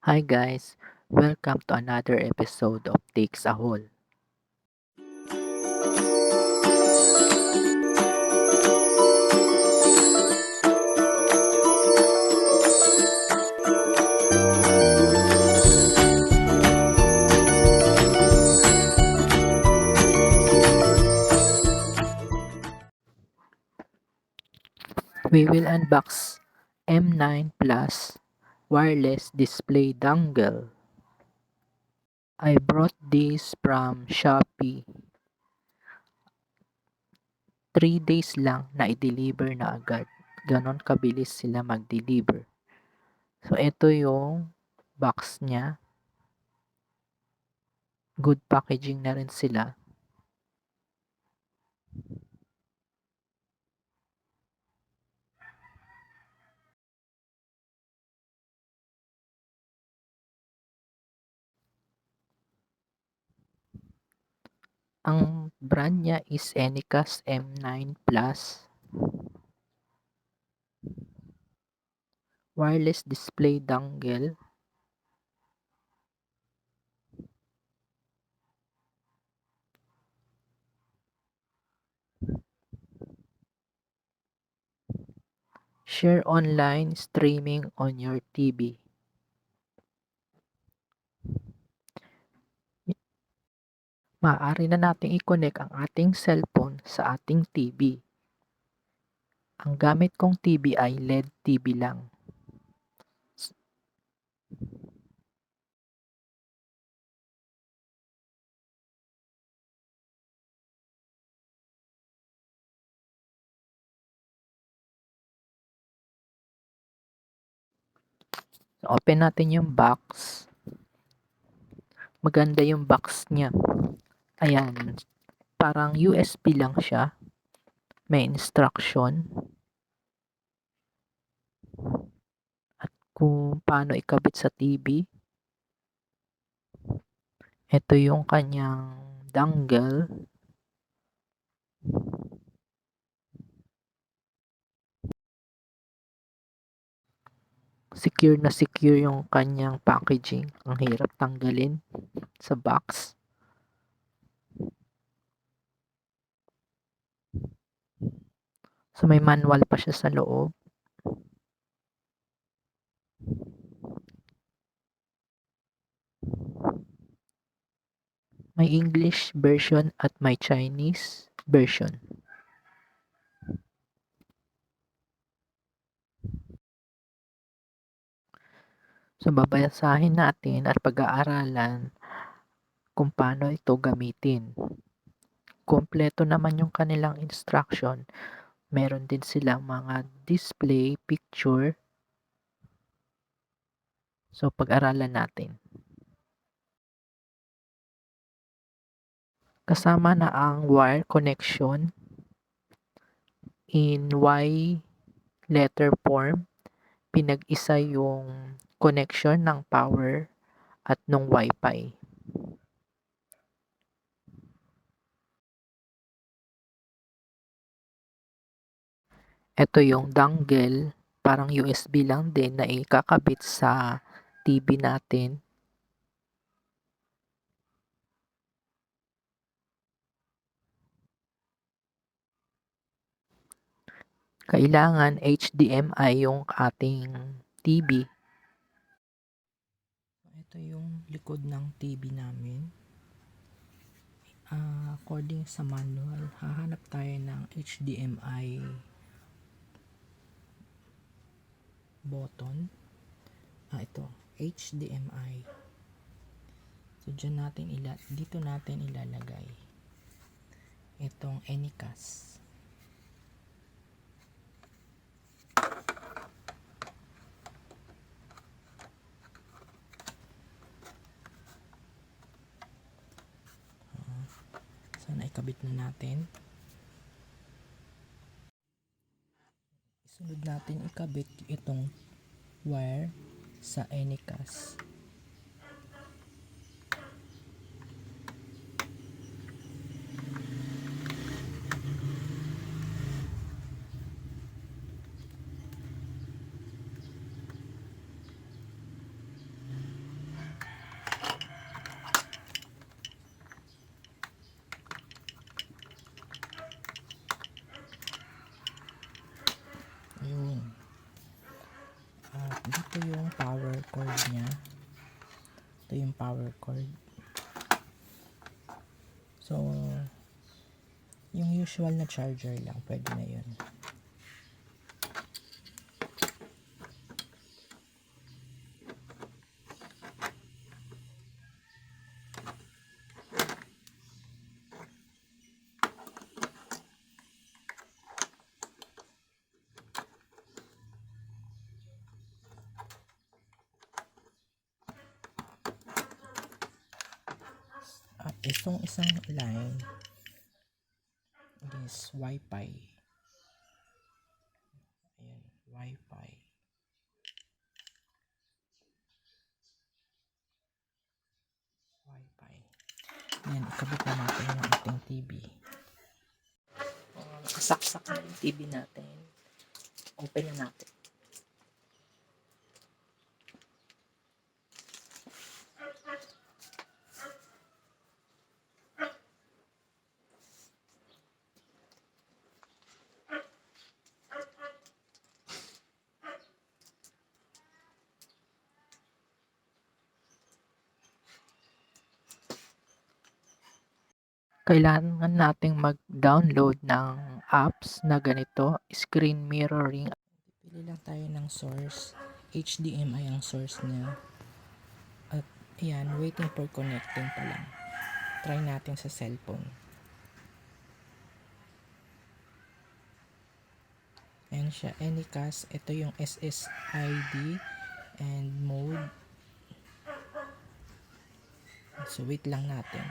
Hi guys, welcome to another episode of Takes a Hole. We will unbox M9 Plus wireless display dongle. I brought this from Shopee. 3 days lang na i-deliver na agad. Ganon kabilis sila mag-deliver. So ito yung box niya. Good packaging na rin sila. Ang brand niya is Anycast M9 Plus. Wireless display dongle. Share online streaming on your TV. Maaari na nating i-connect ang ating cellphone sa ating TV. Ang gamit kong TV ay LED TV lang. So, open natin yung box. Maganda yung box niya. Ayan, parang USB lang siya. May instruction. At kung paano ikabit sa TV. Ito yung kanyang dongle. Secure na secure yung kanyang packaging. Ang hirap tanggalin sa box. So may manual pa siya sa loob. May English version at may Chinese version. So babasahin natin at pag-aaralan kung paano ito gamitin. Kompleto naman yung kanilang instruction. Meron din silang mga display picture. So pag-aralan natin. Kasama na ang wire connection in Y letter form. Pinag-isa yung connection ng power at nung wifi. Ito yung dongle, parang USB lang din na ikakabit sa TV natin. Kailangan HDMI yung ating TV. Ito yung likod ng TV namin. According sa manual, hahanap tayo ng HDMI button. Ito, HDMI. So, dito natin ilalagay itong Anycast. So, naikabit na natin. Sunod natin ikabit itong wire sa Anycast. yung power cord niya. Ito yung power cord. So, yung usual na charger lang, pwede na yun. Itong isang line is wifi. Ayan, wifi. Wifi. Ayan, ikabit na natin yung ating TV. Nakasaksak na yung TV natin. Open na natin. Kailangan nating mag-download ng apps na ganito, screen mirroring. Pili lang tayo ng source. HDMI ang source niya. At ayan, waiting for connecting pa lang. Try natin sa cellphone. Ayan siya, Anycast. Ito yung SSID and mode. So wait lang natin.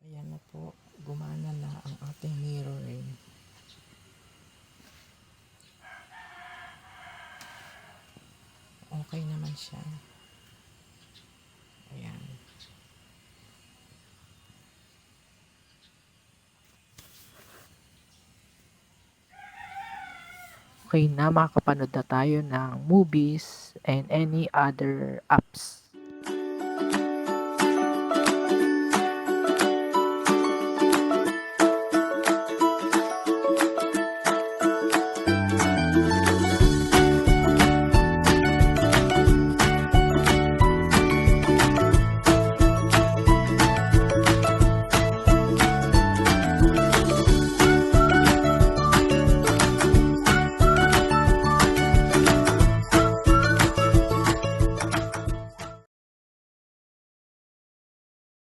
Ayan na po, gumana na ang ating mirroring. Okay naman siya. Ayan. Okay na, makakapanood na tayo ng movies and any other apps.